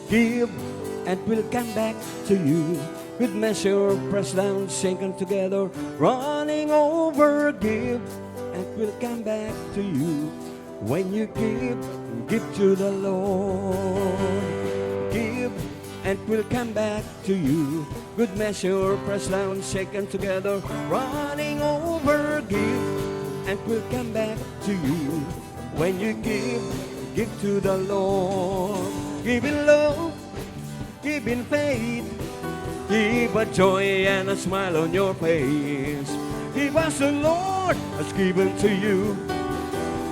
Give, and will come back to you. With measure, pressed down, shaken together, running over. Give, and will come back to you. When you give to the Lord. Give, and will come back to you. Good measure, pressed down, shaken together, running over. Give, and will come back to you. When you give to the Lord. Give in love, give in faith, give a joy and a smile on your face. Give as the Lord has given to you.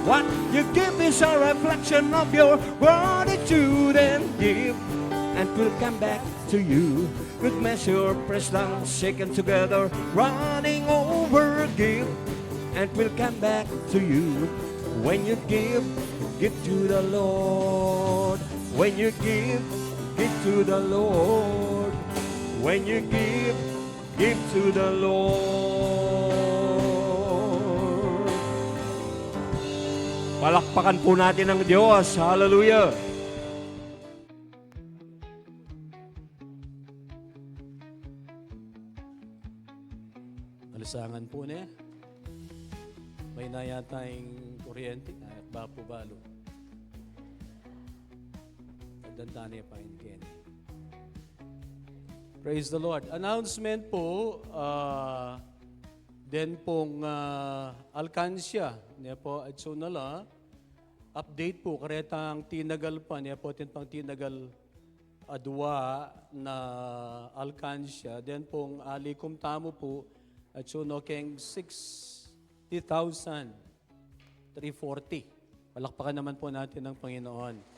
What you give is a reflection of your gratitude. And give, and will come back to you. Good measure, pressed down, shaken together, running over. Give, and will come back to you. When you give to the Lord. When you give to the Lord. When you give to the Lord. Palakpakan po natin ang Diyos. Hallelujah. Alisangan po niya. May nayatayong kuryente. Bapo balo. Pagdanta niya pa in Praise the Lord. Announcement po, then pong alkansya, niya po at so nala, update po, karetang tinagal pa, niya po pang tinagal adwa na alkansya, then pong alikum tamo po, at so no keng 60,340. Palakpakan naman po natin ng Panginoon.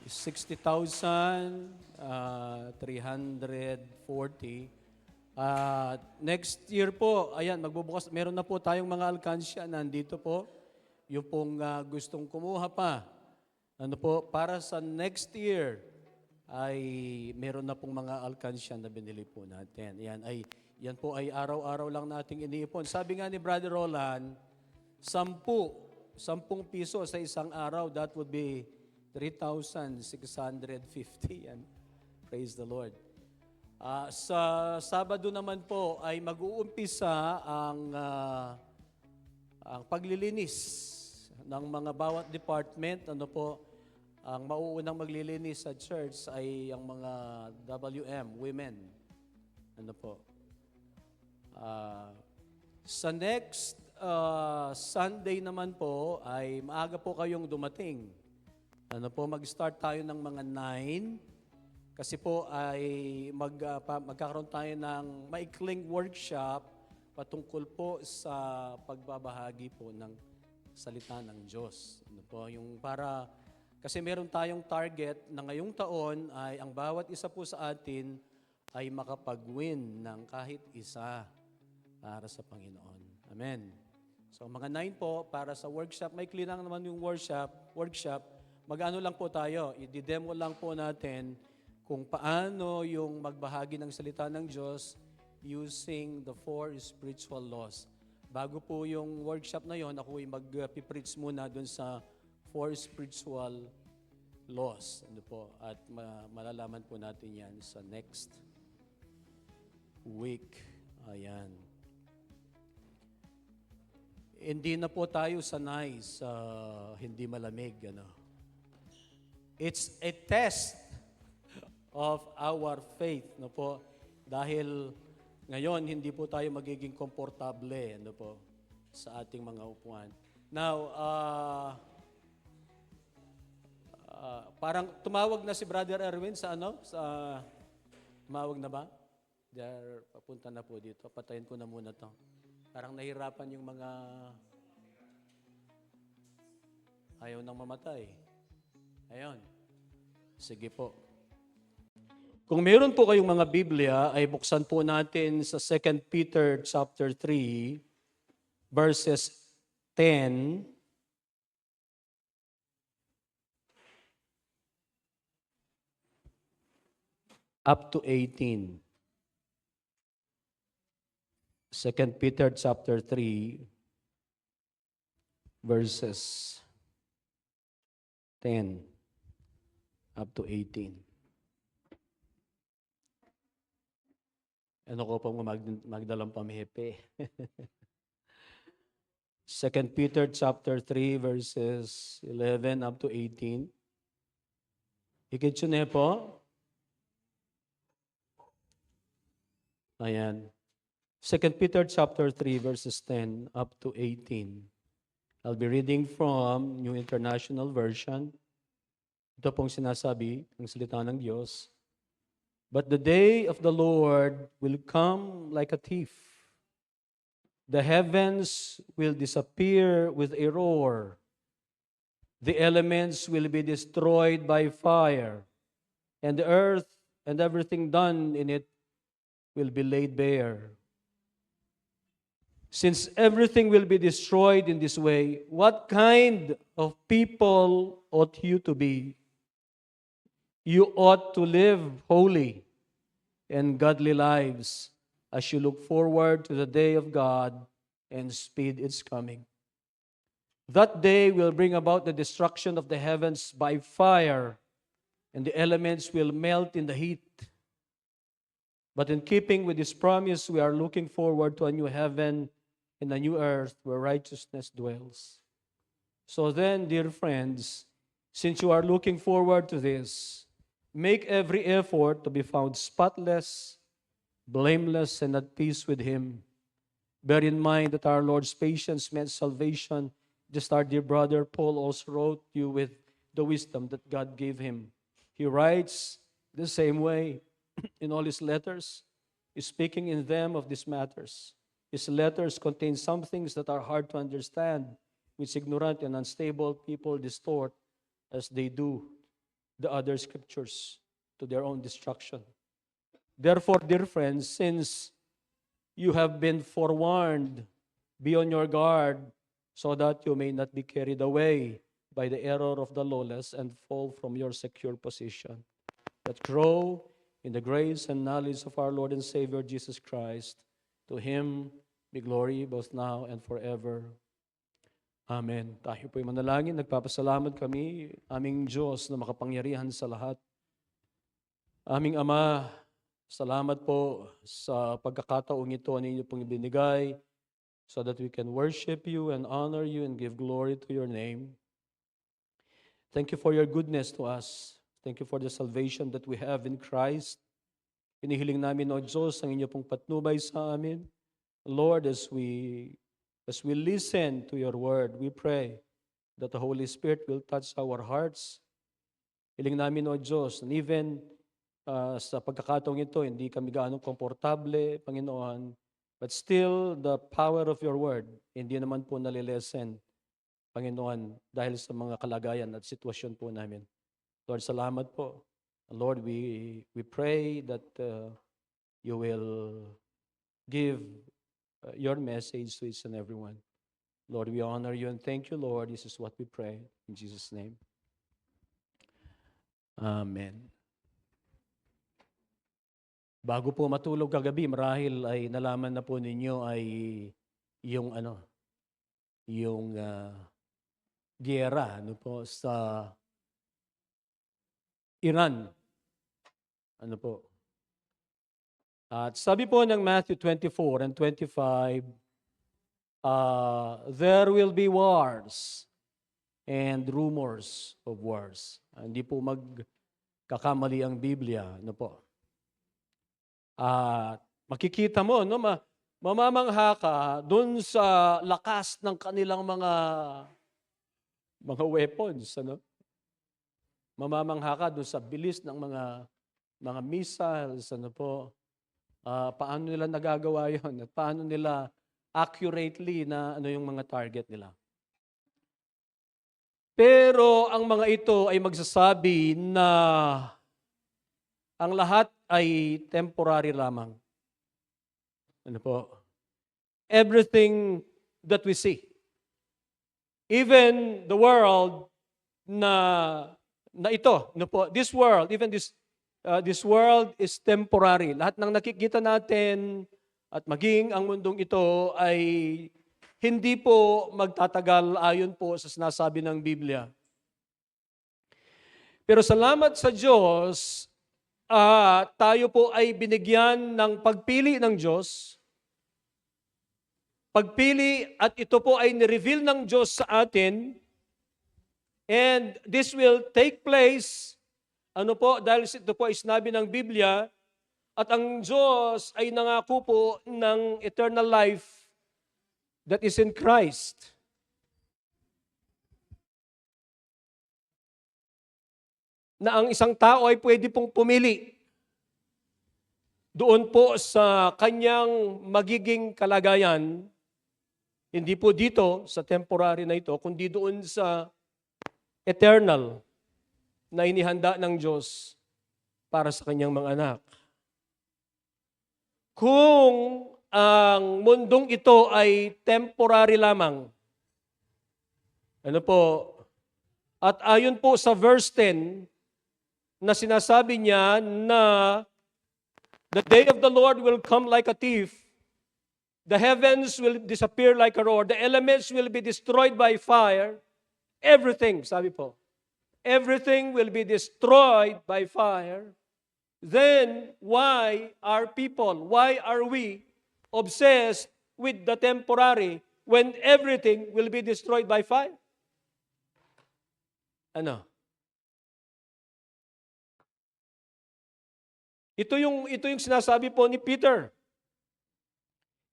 60,340. Next year po, ayan, magbubukas, meron na po tayong mga alkansya nandito po. Yung pong gustong kumuha pa. Ano po, para sa next year, ay meron na pong mga alkansya na binili po natin. Yan po ay araw-araw lang nating iniipon. Sabi nga ni Brother Roland, 10 piso sa isang araw, that would be 3,650. And praise the Lord. Sa Sabado naman po ay mag-uumpisa ang paglilinis ng mga bawat department. Ano po, ang mauunang maglilinis sa church ay ang mga WM, women. Ano po. Sa next Sunday naman po ay maaga po kayong dumating. Ano po, mag-start tayo ng mga 9 kasi po ay magkakaroon tayo ng maikling workshop patungkol po sa pagbabahagi po ng salita ng Diyos. Ano po, yung kasi meron tayong target na ngayong taon ay ang bawat isa po sa atin ay makapag-win ng kahit isa para sa Panginoon. Amen. So mga 9 po para sa workshop. Maikli lang naman yung workshop. Mag-ano lang po tayo, i-demo lang po natin kung paano yung magbahagi ng salita ng Diyos using the 4 spiritual laws. Bago po yung workshop na yon, ako ay mag-preach muna dun sa 4 spiritual laws. Ano po? At malalaman po natin yan sa next week. Ayan. Hindi na po tayo sanay sa hindi malamig. It's a test of our faith. No po? Dahil ngayon, hindi po tayo magiging komportable sa ating mga upuan. Now, parang tumawag na si Brother Erwin sa tumawag na ba? Papunta na po dito. Patayin ko na muna to. Parang nahirapan yung mga ayaw nang mamatay. Ayun. Sige po. Kung meron po kayong mga Biblia, ay buksan po natin sa 2 Peter chapter 3, verses 10 up to 18. 2 Peter chapter 3, verses 10 up to 18. Ano ko pong magdalang pamihepe. 2 Peter chapter 3 verses 11 up to 18. Ikitsune po. Ayan. 2 Peter chapter 3 verses 10 up to 18. I'll be reading from New International Version. Ito pong sinasabi ng salita ng Diyos. But the day of the Lord will come like a thief. The heavens will disappear with a roar. The elements will be destroyed by fire, and the earth and everything done in it will be laid bare. Since everything will be destroyed in this way, what kind of people ought you to be? You ought to live holy and godly lives as you look forward to the day of God and speed its coming. That day will bring about the destruction of the heavens by fire, and the elements will melt in the heat. But in keeping with this promise, we are looking forward to a new heaven and a new earth where righteousness dwells. So then, dear friends, since you are looking forward to this, make every effort to be found spotless, blameless, and at peace with Him. Bear in mind that our Lord's patience meant salvation, just our dear brother Paul also wrote you with the wisdom that God gave him. He writes the same way in all his letters, speaking in them of these matters. His letters contain some things that are hard to understand, which ignorant and unstable people distort as they do the other scriptures to their own destruction. Therefore, dear friends, since you have been forewarned, be on your guard so that you may not be carried away by the error of the lawless and fall from your secure position, but grow in the grace and knowledge of our Lord and Savior Jesus Christ. To Him be glory both now and forever. Amen. Tayo po'y manalangin. Nagpapasalamat kami, aming Diyos na makapangyarihan sa lahat. Aming Ama, salamat po sa pagkakataong ito na inyo pong ibinigay so that we can worship you and honor you and give glory to your name. Thank you for your goodness to us. Thank you for the salvation that we have in Christ. Inihiling namin, O Diyos, ang inyo pong patnubay sa amin. Lord, as we listen to your word, we pray that the Holy Spirit will touch our hearts. Hiling namin, O Diyos, and even sa pagkakataong ito, hindi kami gaano komportable, Panginoon, but still, the power of your word, hindi naman po nalilesen, Panginoon, dahil sa mga kalagayan at sitwasyon po namin. Lord, salamat po. Lord, we pray that you will give your message to each and everyone. Lord, we honor you and thank you, Lord. This is what we pray. In Jesus' name. Amen. Bago po matulog kagabi, marahil ay nalaman na po ninyo ay yung giyera po sa Iran. At sabi po ng Matthew 24 and 25, there will be wars and rumors of wars. Hindi po magkakamali ang Biblia. Makikita mo, mamamangha ka doon sa lakas ng kanilang mga weapons. Mamamangha ka doon sa bilis ng mga missiles. Paano nila nagagawa yon? At paano nila accurately na yung mga target nila? Pero ang mga ito ay magsasabi na ang lahat ay temporary lamang. Everything that we see, even the world na ito, this world, even this world is temporary. Lahat ng nakikita natin at maging ang mundong ito ay hindi po magtatagal ayon po sa sinasabi ng Biblia. Pero salamat sa Diyos, tayo po ay binigyan ng pagpili ng Diyos. Pagpili at ito po ay nireveal ng Diyos sa atin. And this will take place, dahil ito po ay sinabi ng Biblia, at ang Diyos ay nangako po ng eternal life that is in Christ. Na ang isang tao ay pwede pong pumili doon po sa kanyang magiging kalagayan, hindi po dito sa temporary na ito, kundi doon sa eternal na inihanda ng Diyos para sa kanyang mga anak. Kung ang mundong ito ay temporary lamang, at ayon po sa verse 10, na sinasabi niya na the day of the Lord will come like a thief, the heavens will disappear like a roar, the elements will be destroyed by fire, everything, sabi po, everything will be destroyed by fire. Then, why are we obsessed with the temporary when everything will be destroyed by fire? Ito yung sinasabi po ni Peter.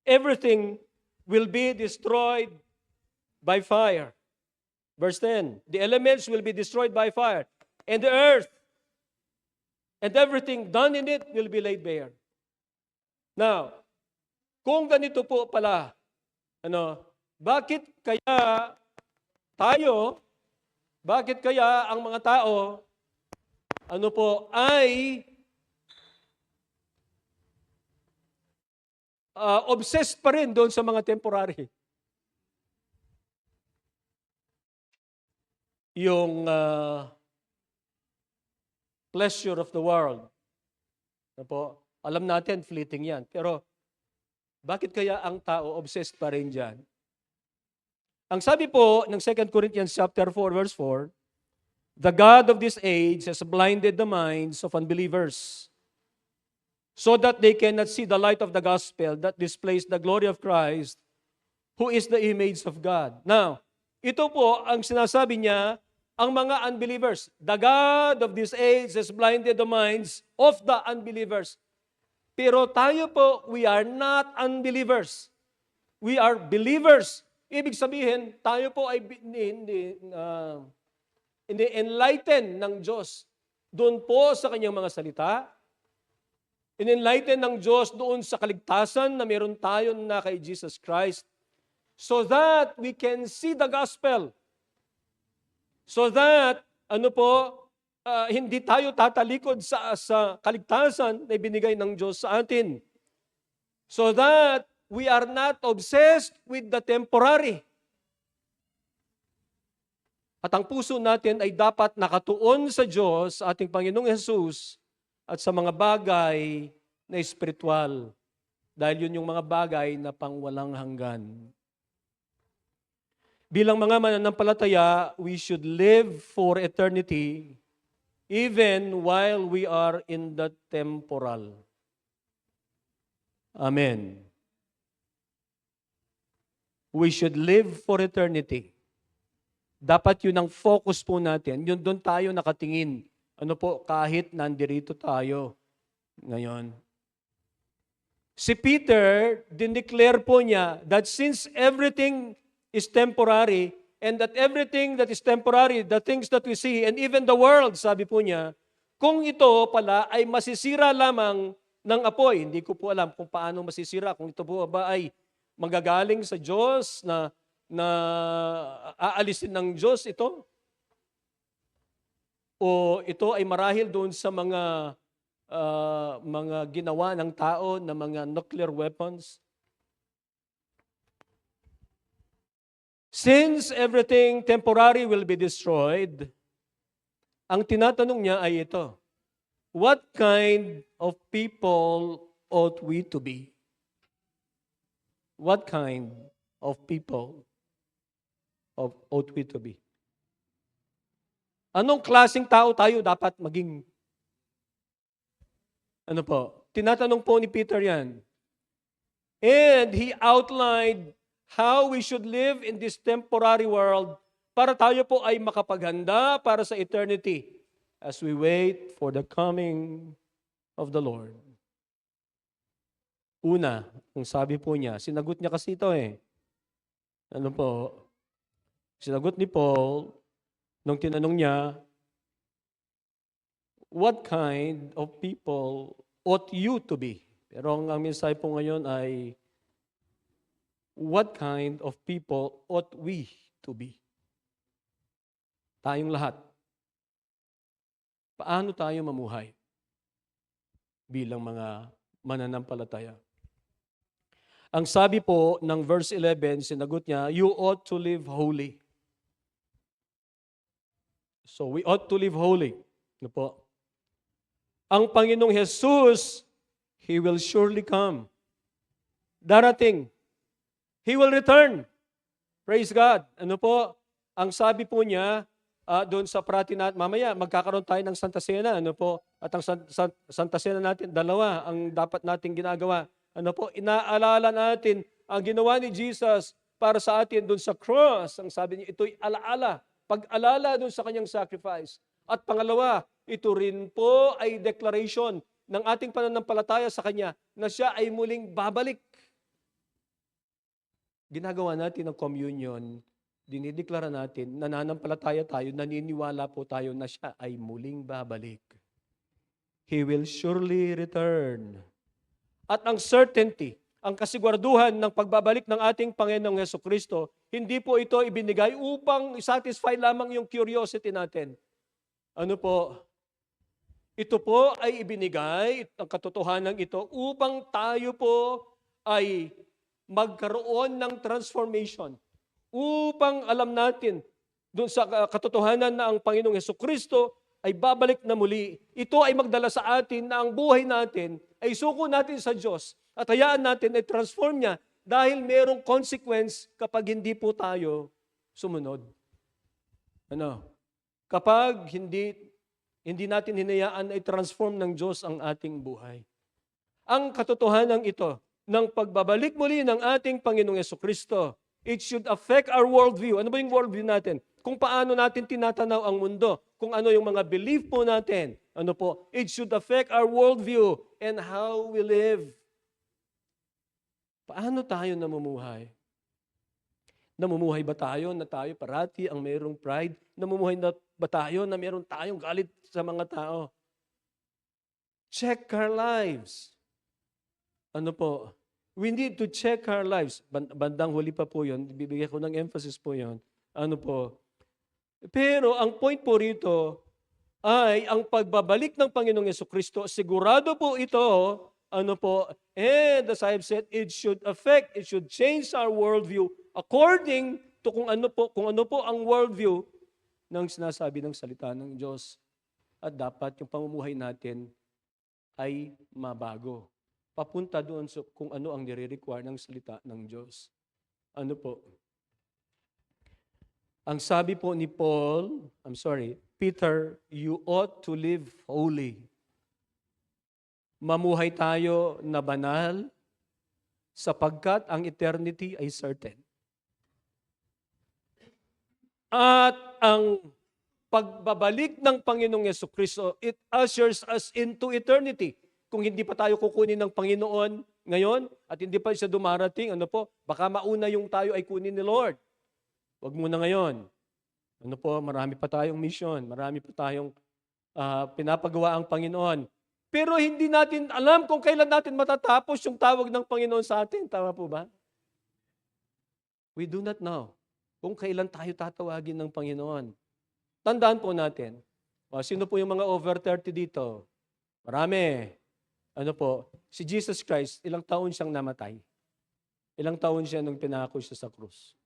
Everything will be destroyed by fire. Verse 10, the elements will be destroyed by fire, and the earth and everything done in it will be laid bare. Now, kung ganito po pala, bakit kaya ang mga tao, ay obsessed pa rin doon sa mga temporary? Yung pleasure of the world. Alam natin, fleeting yan. Pero, bakit kaya ang tao obsessed pa rin dyan? Ang sabi po ng 2 Corinthians chapter 4, verse 4, the God of this age has blinded the minds of unbelievers so that they cannot see the light of the gospel that displays the glory of Christ, who is the image of God. Now, ito po ang sinasabi niya, ang mga unbelievers. The God of this age has blinded the minds of the unbelievers. Pero tayo po, we are not unbelievers. We are believers. Ibig sabihin, tayo po ay enlighten ng Diyos doon po sa kanyang mga salita. In-enlighten ng Diyos doon sa kaligtasan na meron tayo na kay Jesus Christ, so that we can see the gospel. So that, hindi tayo tatalikod sa kaligtasan na ibinigay ng Diyos sa atin. So that we are not obsessed with the temporary. At ang puso natin ay dapat nakatuon sa Diyos, ating Panginoong Hesus, at sa mga bagay na espiritual. Dahil yun yung mga bagay na pangwalang hanggan. Bilang mga mananampalataya, we should live for eternity even while we are in the temporal. Amen. We should live for eternity. Dapat yun ang focus po natin. Yun doon tayo nakatingin. Kahit nandirito tayo ngayon. Si Peter, dineclare po niya that since everything is temporary, and that everything that is temporary, the things that we see, and even the world, sabi po niya, kung ito pala ay masisira lamang ng apoy, hindi ko po alam kung paano masisira, kung ito po ba ay magagaling sa Diyos na aalisin ng Diyos ito, o ito ay marahil doon sa mga ginawa ng tao na mga nuclear weapons. Since everything temporary will be destroyed, ang tinatanong niya ay ito, what kind of people ought we to be? What kind of people ought we to be? Anong klaseng tao tayo dapat maging? Ano po? Tinatanong po ni Peter yan. And he outlined how we should live in this temporary world para tayo po ay makapaghanda para sa eternity as we wait for the coming of the Lord. Una, ang sabi po niya, sinagot niya kasi ito Ano po? Sinagot ni Paul, nung tinanong niya, what kind of people ought you to be? Pero ang mensahe po ngayon ay, what kind of people ought we to be? Tayong lahat. Paano tayo mamuhay bilang mga mananampalataya? Ang sabi po ng verse 11, sinagot niya, you ought to live holy. So we ought to live holy. Ano po? Ang Panginoong Jesus, He will surely come. Darating. He will return. Praise God. Ano po? Ang sabi po niya, doon sa prati natin, mamaya magkakaroon tayo ng Santa Cena. Ano po? At ang Santa Cena natin, dalawa ang dapat nating ginagawa. Ano po? Inaalala natin ang ginawa ni Jesus para sa atin doon sa cross. Ang sabi niya, ito'y alaala. Pag-alala doon sa kanyang sacrifice. At pangalawa, ito rin po ay declaration ng ating pananampalataya sa Kanya na siya ay muling babalik. Ginagawa natin ang communion, dinideklara natin, nananampalataya tayo, naniniwala po tayo na siya ay muling babalik. He will surely return. At ang certainty, ang kasiguraduhan ng pagbabalik ng ating Panginoong Hesukristo, hindi po ito ibinigay upang satisfy lamang yung curiosity natin. Ano po? Ito po ay ibinigay, ang katotohanan ito, upang tayo po ay magkaroon ng transformation. Upang alam natin, doon sa katotohanan na ang Panginoong Hesukristo ay babalik na muli. Ito ay magdala sa atin na ang buhay natin ay suko natin sa Diyos at hayaan natin ay transform niya dahil merong consequence kapag hindi po tayo sumunod. Ano? Kapag hindi natin hinayaan ay transform ng Diyos ang ating buhay. Ang katotohanan ito ng pagbabalik muli ng ating Panginoong Hesukristo, it should affect our worldview. Ano ba yung worldview natin? Kung paano natin tinatanaw ang mundo, kung ano yung mga belief po natin, ano po, it should affect our worldview and how we live. Paano tayo namumuhay? Namumuhay ba tayo na tayo parati ang mayroong pride? Namumuhay na ba tayo na mayroong tayong galit sa mga tao? Check our lives. Ano po? We need to check our lives. Bandang huli pa po yun. Bibigyan ko ng emphasis po yun. Ano po? Pero ang point po rito ay ang pagbabalik ng Panginoong Hesukristo, sigurado po ito, ano po, and as I have said, it should change our worldview according to kung ano po ang worldview ng sinasabi ng salita ng Diyos. At dapat yung pamumuhay natin ay mabago. Papunta doon sa kung ano ang nire-require ng salita ng Diyos. Ano po? Ang sabi po ni Peter, you ought to live holy. Mamuhay tayo na banal sapagkat ang eternity ay certain. At ang pagbabalik ng Panginoong Hesukristo, it ushers us into eternity. Kung hindi pa tayo kukunin ng Panginoon ngayon at hindi pa siya dumarating, ano po, baka mauna yung tayo ay kunin ni Lord. Huwag muna ngayon. Ano po, marami pa tayong mission, marami pa tayong pinapagawa ang Panginoon. Pero hindi natin alam kung kailan natin matatapos yung tawag ng Panginoon sa atin. Tama po ba? We do not know kung kailan tayo tatawagin ng Panginoon. Tandaan po natin, sino po yung mga over 30 dito? Marami. Ano po, si Jesus Christ, ilang taon siyang namatay? Ilang taon siya nung pinako siya sa krus?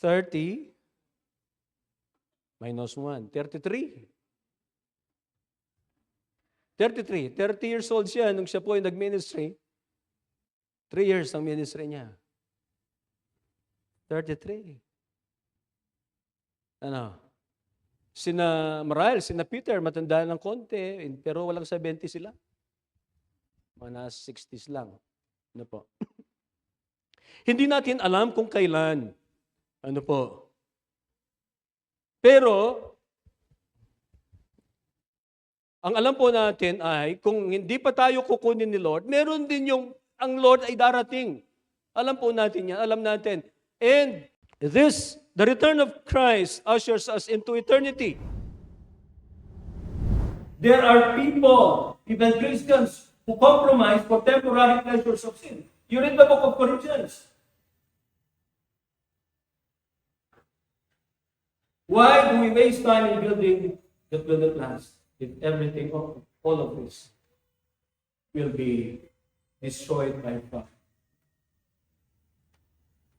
30 minus 1, 33. 30 years old siya nung siya po ay nag-ministry. 3 years ang ministry niya. 33. Sina Mariel, sina Peter, matanda ng konti, pero walang 70 sila. Mga nasa 60s lang. Ano po? Hindi natin alam kung kailan. Ano po? Pero, ang alam po natin ay, kung hindi pa tayo kukunin ni Lord, meron din ang Lord ay darating. Alam po natin yan, alam natin. And the return of Christ ushers us into eternity. There are people, even Christians, who compromise for temporary pleasures of sin. You read the book of Corinthians. Why do we waste time in building that will not last? If everything, all of this, will be destroyed by fire.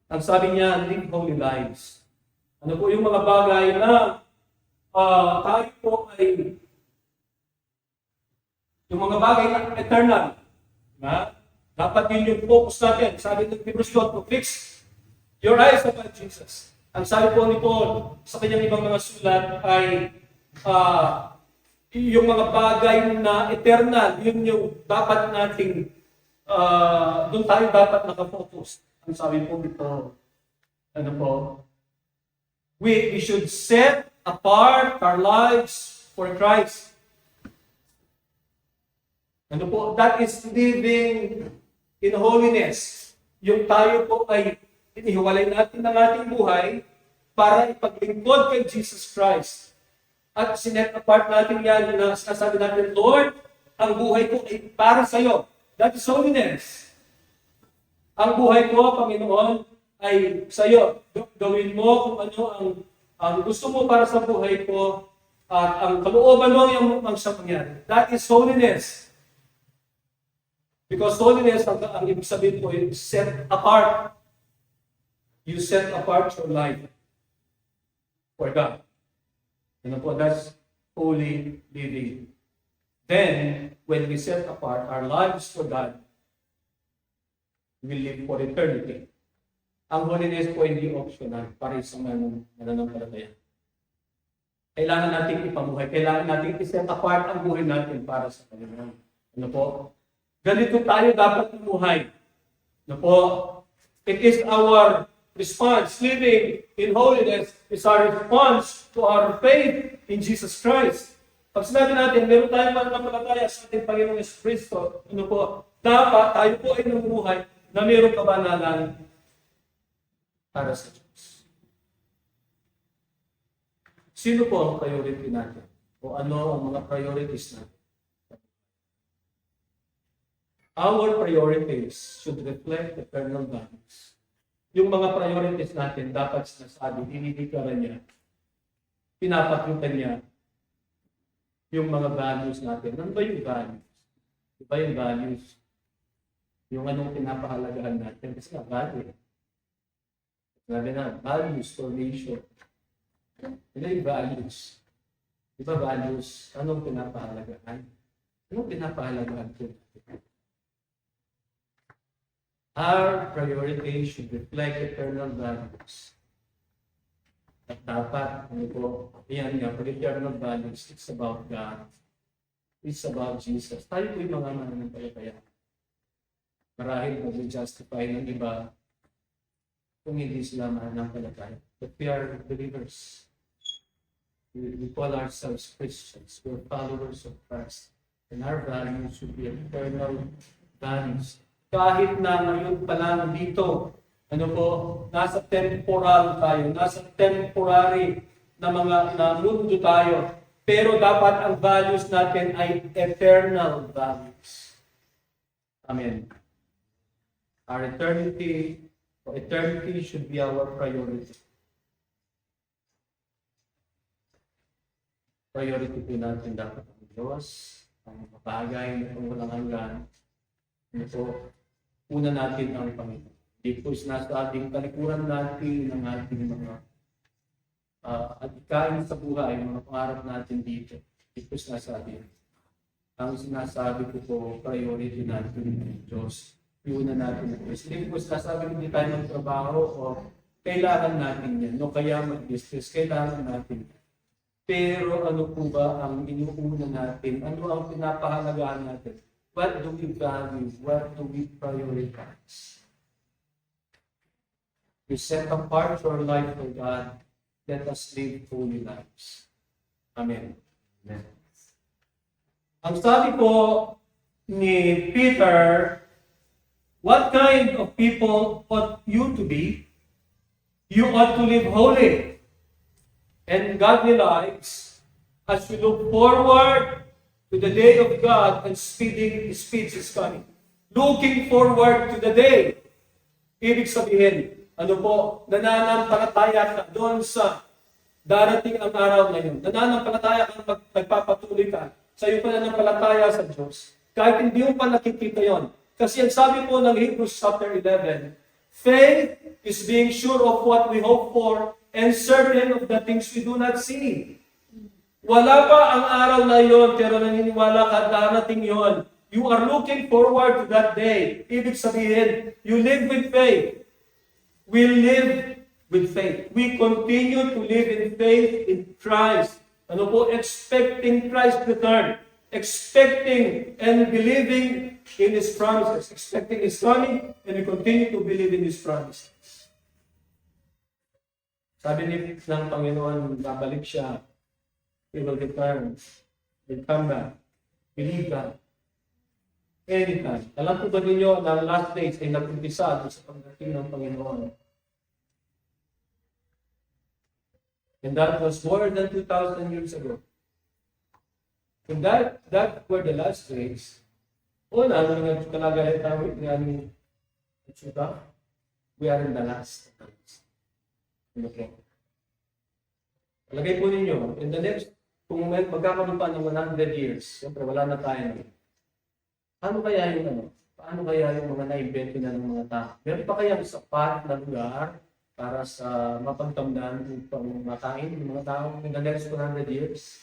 Ang sabi niya, live holy lives. Ano po yung mga bagay na tayo po ay yung mga bagay na eternal. Dapat yun yung focus natin. Sabi ng Hebrews 12, fix your eyes upon Jesus. Ang sabi po ni Paul sa kanyang ibang mga sulat ay yung mga bagay na eternal, yun yung dapat nating doon tayo dapat nakafocus. Ang sabi po dito, ano po? We should set apart our lives for Christ. Ano po? That is living in holiness. Yung tayo po ay inihiwalay natin ng ating buhay para ipaglingkod kay Jesus Christ. At sinet apart natin yan na sasabi natin, Lord, ang buhay ko ay para sa iyo. That is holiness. Ang buhay ko, Panginoon, ay sa iyo. Gawin mo kung ano ang gusto mo para sa buhay ko at ang kalooban mo yung sa mangyari. That is holiness. Because holiness, ang ibig sabihin po, is set apart. You set apart your life for God. Ano po, that's holy living. Then, when we set apart our lives for God, we live for eternity. Ang holiness po hindi optional para sa mananampalataya. Kailangan natin ipamuhay. Kailangan natin i-set apart ang buhay natin para sa Panginoon. Ano po? Ganito tayo dapat mamuhay. Ano po? It is our response. Living in holiness is our response to our faith in Jesus Christ. Pag sinabi natin, meron tayong mananampalataya sa ating Panginoong Yesus Cristo, ano po? Dapat tayo po ay namumuhay na mayroong kabanalan para sa Diyos. Sino po ang priority natin? O ano ang mga priorities natin? Our priorities should reflect eternal values. Yung mga priorities natin dapat sinasabi, dinidiklara niya, pinapakita niya yung mga values natin. Ano ba yung values? Iba yung values. Yung anong pinapahalagahan natin. Kasi nga, value. Sabi na, values formation. Ano yung values? Iba values, anong pinapahalagahan? Anong pinapahalagahan ko? Our priorities should reflect eternal values. At dapat, ano po, yan nga, for eternal values, it's about God. It's about Jesus. Tayo po yung mga mananampalataya. Marahil mag-justify ng iba kung hindi sila mananampalataya. But we are believers. We call ourselves Christians. We're followers of Christ. And our values should be eternal values. Kahit na ngayon pa lang dito, ano po, nasa temporal tayo, nasa temporary na mundo tayo, pero dapat ang values natin ay eternal values. Amen. Our eternity should be our priority. Priority po natin dapat ang Diyos, ang mga bagay na walang hanggan. So, una natin ang Panginoon. Hindi po nasa ating talikuran natin ng ating mga adikain sa buhay, mga pangarap natin dito. Hindi po nasa atin. Ang sinasabi ko po, priority natin ng Diyos. Una natin ng Diyos. Hindi po sinasabi hindi tayo magtrabaho o kailangan natin yan. No, kaya mag-business, kailangan natin yan. Pero ano po ba ang inuuna natin? Ano ang pinapahalagahan natin? What do we value? What do we prioritize? We set apart your life for God. Let us live holy lives. Amen. Amen. Ang sabi po ni Peter, what kind of people ought you to be? You ought to live holy and godly lives as we look forward to the day of God and speeds is coming. Looking forward to the day. Ibig sabihin, ano po, nananampalataya ka doon sa darating ang araw na yun. Nananampalataya kang nagpapatuloy ka sa iyong pananampalataya sa Diyos. Kahit hindi mo pa nakikita yon. Kasi ang sabi po ng Hebrews chapter 11, faith is being sure of what we hope for and certain of the things we do not see. Wala pa ang araw na yon, pero naniniwala ka darating yon. You are looking forward to that day. Ibig sabihin, you live with faith. We live with faith. We continue to live in faith in Christ. Ano po? Expecting Christ's return. Expecting and believing in His promises. Expecting His coming, and we continue to believe in His promises. Sabi ng Panginoon, babalik siya. He will return. He'll come back. Believe that. Anytime. Alam po ba ninyo na last days ay nag-umpisa sa pagdating ng Panginoon? And that was more than 2,000 years ago. And that were the last days. Una, nung kalagayan tayo, we are in the last days. Okay. Lagay po ninyo, in the next, kung magkakaroon pa ng 100 years, siyempre wala na tayo. Paano kaya yung mga na-invento na ng mga tao? Meron pa kaya sapat na lugar para sa mapagtamdaan upang makain ng mga tao in the next 100 years?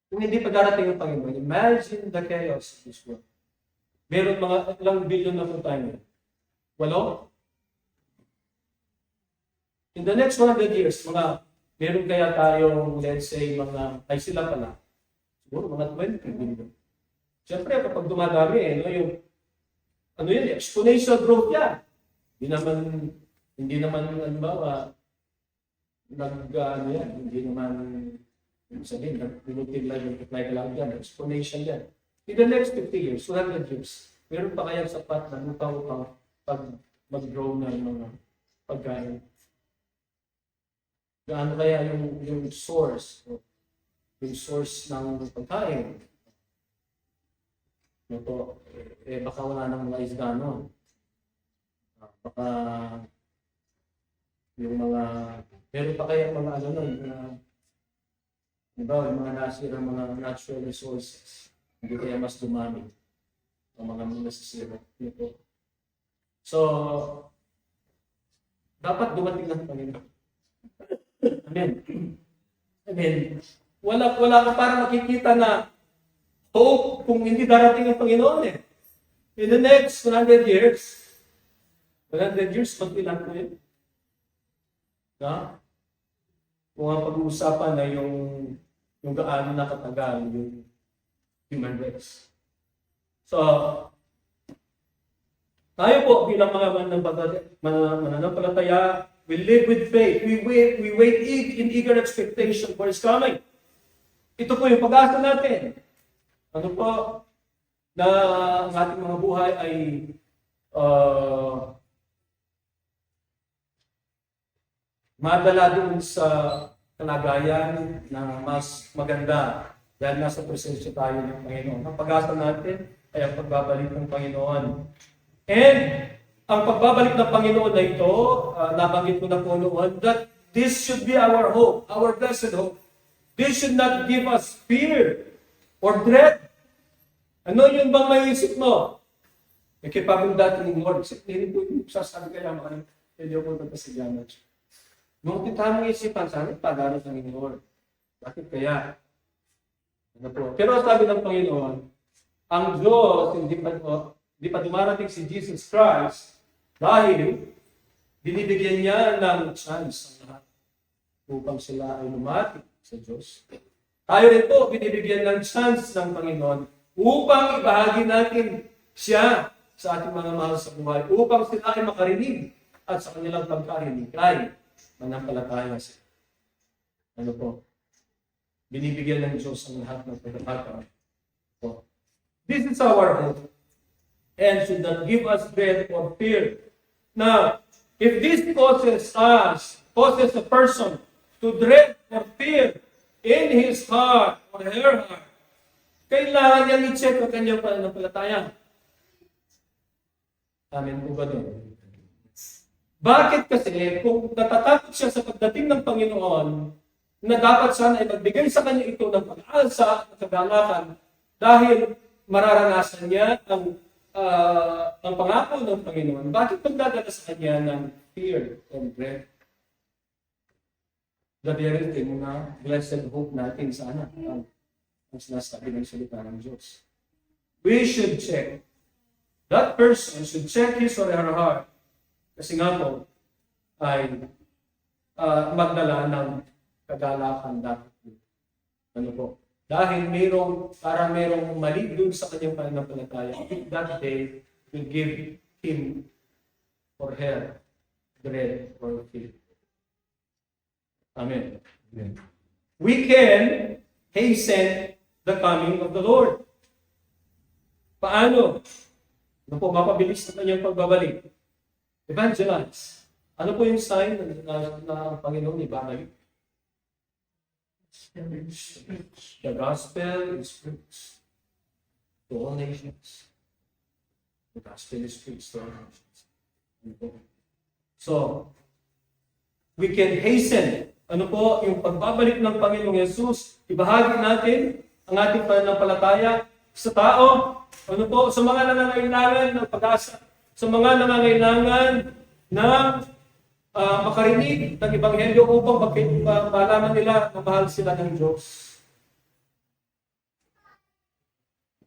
Kung hindi pa darating ang Panginoon, imagine the chaos of this world. Meron mga ilang billion na po tayo. 8? In the next 100 years, meron kaya tayong, let's say, ay sila pala, siguro mga 20 billion. Siyempre, kapag dumadami, yung exponential growth yan. Hindi naman, hindi naman, sabihin, multiply ka lang yan, exponential yan. In the next 50 years, 100 years, meron pa kaya sapat na upang mag-grow ng mga pagkain. Gaano kaya yung source ng pagkain? Baka wala nang mga isda nun. Baka yung meron pa kaya mga diba, yung mga nasira, mga natural resources, hindi kaya mas dumami ang mga nasisira. So, dapat dumating ng Panginoon. Amen. Amen. Wala ka parang makikita na hope kung hindi darating ang Panginoon eh. In the next 100 years, magpilan po yun. Kung ang pag-uusapan na yung gaano na katagal yung human race. So, tayo po bilang mga mananampalataya, we live with faith. We wait in eager expectation for His coming. Ito po yung pag-asa natin. Ano po, na ang ating mga buhay ay madala doon sa kalagayan na mas maganda dahil nasa presensya tayo ng Panginoon. Ang pag-asa natin ay ang pagbabalik ng Panginoon. And ang pagbabalik ng Panginoon na ito, nabanggit ko na po noon, that this should be our hope, our blessed hope. This should not give us fear or dread. Ano yung bang maiisip mo? Ikipagong dati ng Lord, hindi po yung sasabi kaya hindi ako nagpasigyan. Nung tintahan mong isipan, sana ipagano sa Lord. Bakit kaya? Ano po? Pero sabi ng Panginoon, ang Diyos, hindi pa dumarating si Jesus Christ dahil binibigyan niya ng chance ang lahat upang sila ay lumapit sa Diyos. Tayo rin po, binibigyan ng chance ng Panginoon upang ibahagi natin siya sa ating mga mahal sa buhay, upang sila ay makarinig at sa kanilang pagkarinig ay manampalataya sila. Ano po? Binibigyan ng Diyos ang lahat ng pagkakataon. So, this is our hope and should not give us dread or fear. Now, if this causes a person to dread or fear in his heart or her heart, kailangan niyang i-check ang kanyang pananampalataya. Amen po ba doon? Bakit kasi kung natatakot siya sa pagdating ng Panginoon, na dapat sana ay magbigay sa kanya ito ng pag-asa at kagalakan dahil mararanasan niya ang pangako ng Panginoon, bakit magdadala sa kanya ng fear and dread? The very thing na blessed hope natin sana ang sinasabi ng salita ng Diyos. We should check. That person should check his or her heart. Kasi nga po, ay magdala ng kagalakan dapat. Ano po? Dahil parang merong mali dun sa kanyang pananampalataya. That day will give him or her dread or fear. Amen. Amen. We can hasten the coming of the Lord. Paano? Ano po, mapabilis na kanyang pagbabalik? Evangelize. Ano po yung sign na Panginoon ibabalik? The gospel is preached to all nations. The gospel is preached to all nations. So, we can hasten. Ano po, yung pagbabalik ng Panginoong Yesus, ibahagi natin ang ating pananampalataya sa tao. Ano po, sa mga nangangailangan ng pag-asa, sa mga nangangailangan na makarinig ng Ebanghelyo upang malaman nila na mahal sila ng Diyos.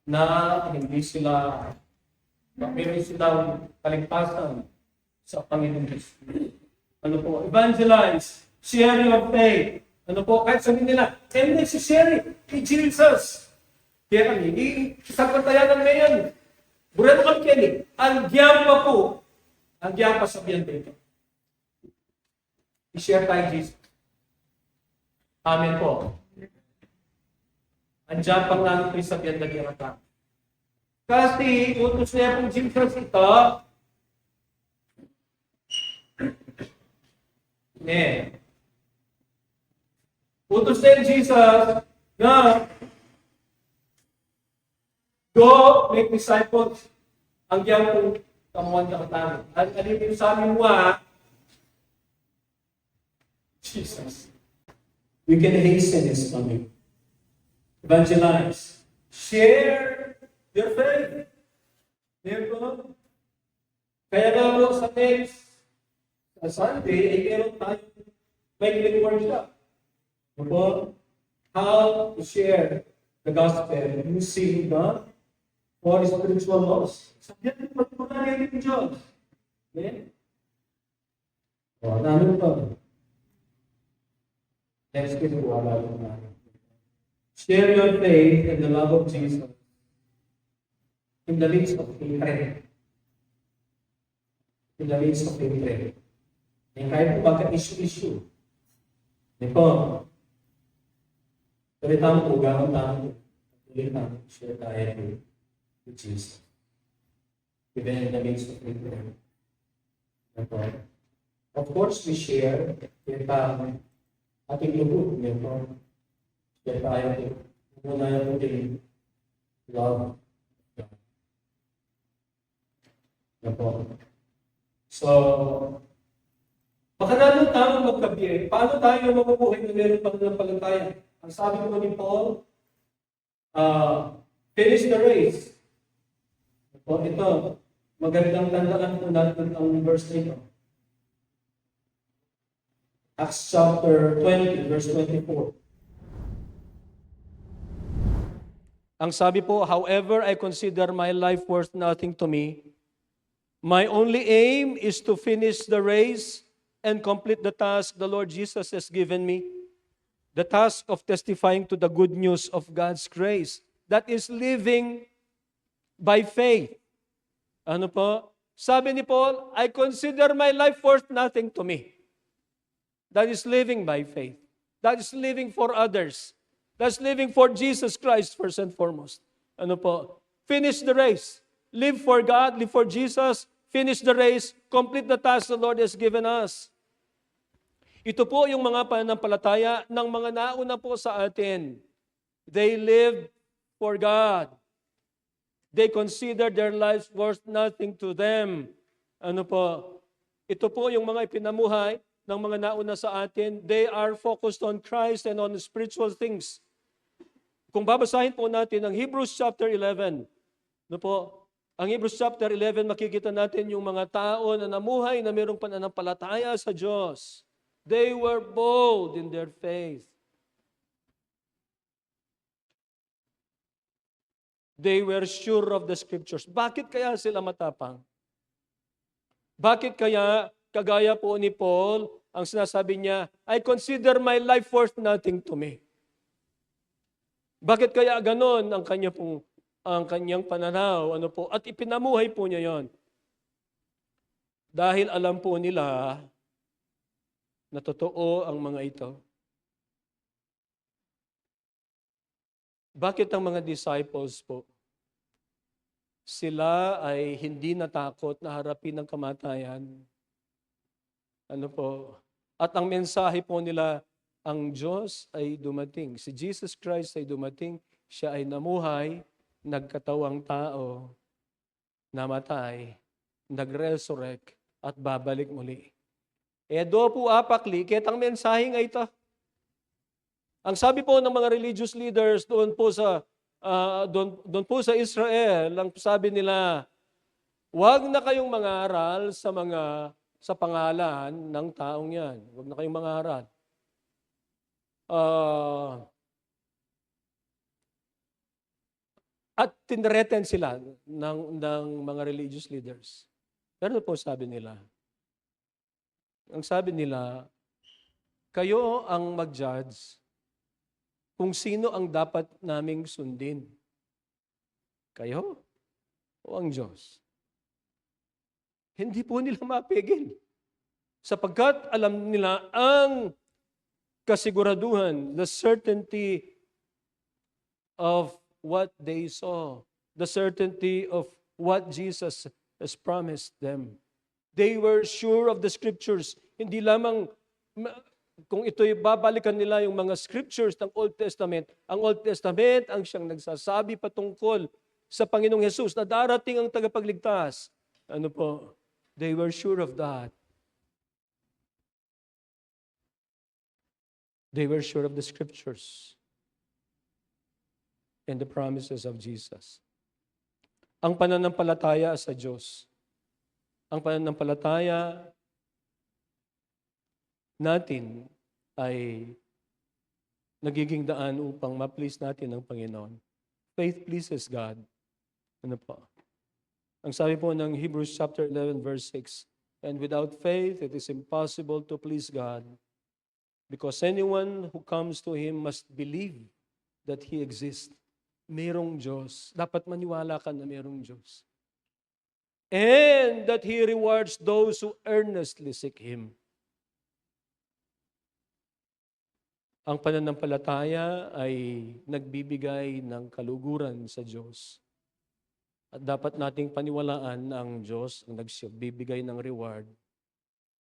Na hindi sila, meron silang kaligtasan sa Panginoong Diyos. Ano po, evangelize, share your faith. Ano po, kahit sabihin nila, hindi si share kay Jesus. Kaya kami, isang pantayanan ngayon. Burano kami kini, ang giyampa po, ang giyampa sa biyante ito. I-share tayo Jesus. Amen po. Andiyan pang namin ito sa biyante ng irata. Kasi utos niya pong Jesus ito, utos na yung Jesus na go, make disciples. Ang diyan kong kamuhan ka katami. At alin yung sabi mo Jesus. We can hasten His coming. Evangelize. Share your faith. Diba? Kaya nga po sa Sunday, ay meron tayong may workshop. How to share the gospel using the four spiritual laws. Sabihan mo po na rin yung Diyos. Okay? O, namin pa. Next week, wala ko na. Share your faith in the love of Jesus in the midst of hatred. In the midst of hatred. Kahit po baka issue. Di po. Salita mo po, gawin tayo. Tuloy tayo. Share tayo with Jesus. Even in the midst of hatred. Of course, we share with ating lubog. Share tayo ito. Muna yung ating love. So, baka naman tayo magkabiye. Paano tayo mabubuhay na meron pang pananampalataya? Ang sabi ko ni Paul, finish the race. Ito, magandang tandaan po natin ang verse nito. Acts chapter 20, verse 24. Ang sabi po, however, I consider my life worth nothing to me My only aim is to finish the race and complete the task the Lord Jesus has given me. The task of testifying to the good news of God's grace. That is living by faith. Ano po? Sabi ni Paul, I consider my life worth nothing to me. That is living by faith. That is living for others. That's living for Jesus Christ first and foremost. Ano po? Finish the race. Live for God, live for Jesus, finish the race, complete the task the Lord has given us. Ito po yung mga pananampalataya ng mga nauna po sa atin. They lived for God. They considered their lives worth nothing to them. Ano po? Ito po yung mga ipinamuhay ng mga nauna sa atin. They are focused on Christ and on spiritual things. Kung babasahin po natin ang Hebrews chapter 11, no po, ang Hebrews chapter 11, makikita natin yung mga tao na namuhay na mayroong pananampalataya sa Diyos. They were bold in their faith. They were sure of the Scriptures. Bakit kaya sila matapang? Bakit kaya, kagaya po ni Paul, ang sinasabi niya, I consider my life worth nothing to me. Bakit kaya ganon ang kanyang pananaw, ano po, at ipinamuhay po niya yon? Dahil alam po nila na totoo ang mga ito. Bakit ang mga disciples po, sila ay hindi natakot na harapin ang kamatayan? Ano po? At ang mensahe po nila, ang Diyos ay dumating. Si Jesus Christ ay dumating. Siya ay namuhay, nagkatawang tao, namatay, nag-resurrect, at babalik muli. Do po apakli, ket ang mensahe nga ito. Ang sabi po ng mga religious leaders doon po sa Israel, ang sabi nila, huwag na kayong mangaral sa pangalan ng taong yan. Huwag na kayong mangaral. At tinreten sila ng mga religious leaders. Pero po sabi nila, ang sabi nila, kayo ang mag-judge kung sino ang dapat naming sundin. Kayo o ang Diyos? Hindi po nila mapigil. Sapagkat alam nila ang kasiguraduhan, the certainty of what they saw, the certainty of what Jesus has promised them. They were sure of the Scriptures. Hindi lamang kung ito'y babalikan nila yung mga Scriptures ng Old Testament. Ang Old Testament ang siyang nagsasabi patungkol sa Panginoong Hesus na darating ang tagapagligtas. Ano po? They were sure of that. They were sure of the Scriptures and the promises of Jesus. Ang pananampalataya sa Diyos. Ang pananampalataya natin ay nagiging daan upang ma-please natin ang Panginoon. Faith pleases God. Ano po? Ang sabi po ng Hebrews chapter 11 verse 6, and without faith it is impossible to please God, because anyone who comes to Him must believe that He exists. Merong Diyos. Dapat maniwala ka na merong Diyos. And that He rewards those who earnestly seek Him. Ang pananampalataya ay nagbibigay ng kaluguran sa Diyos. At dapat nating paniwalaan na ang Diyos ang nagbibigay ng reward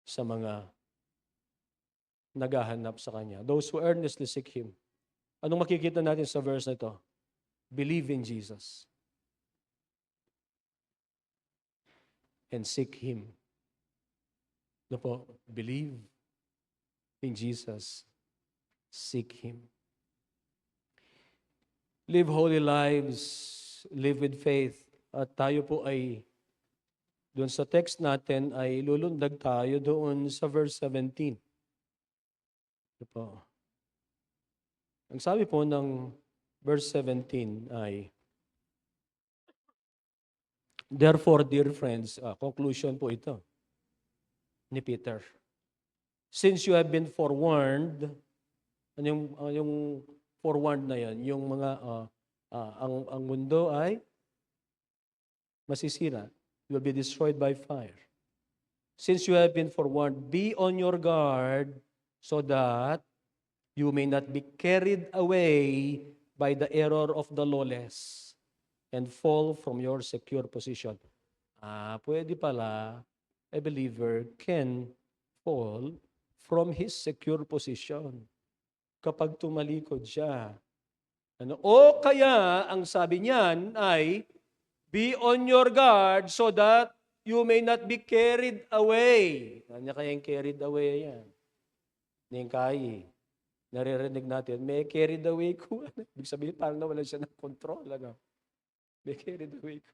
sa mga naghahanap sa Kanya. Those who earnestly seek Him. Anong makikita natin sa verse na ito? Believe in Jesus. And seek Him. Ano po? Believe in Jesus. Seek Him. Live holy lives. Live with faith. At tayo po ay, doon sa text natin, ay lulundag tayo doon sa verse 17. Ito po. Ang sabi po ng verse 17 ay, Therefore, dear friends, conclusion po ito ni Peter. Since you have been forewarned, yung forewarned na yan, yung mga, ang mundo ay masisira, will be destroyed by fire. Since you have been forewarned, be on your guard so that you may not be carried away by the error of the lawless and fall from your secure position. Pwede pala, a believer can fall from his secure position kapag tumalikod siya. O kaya, ang sabi niyan ay, be on your guard so that you may not be carried away. Ano kaya yung carried away yan? Yung kaya. Naririnig natin, may carried away ko. Ibig sabihin, parang nawalan siya ng control. May carried away ko.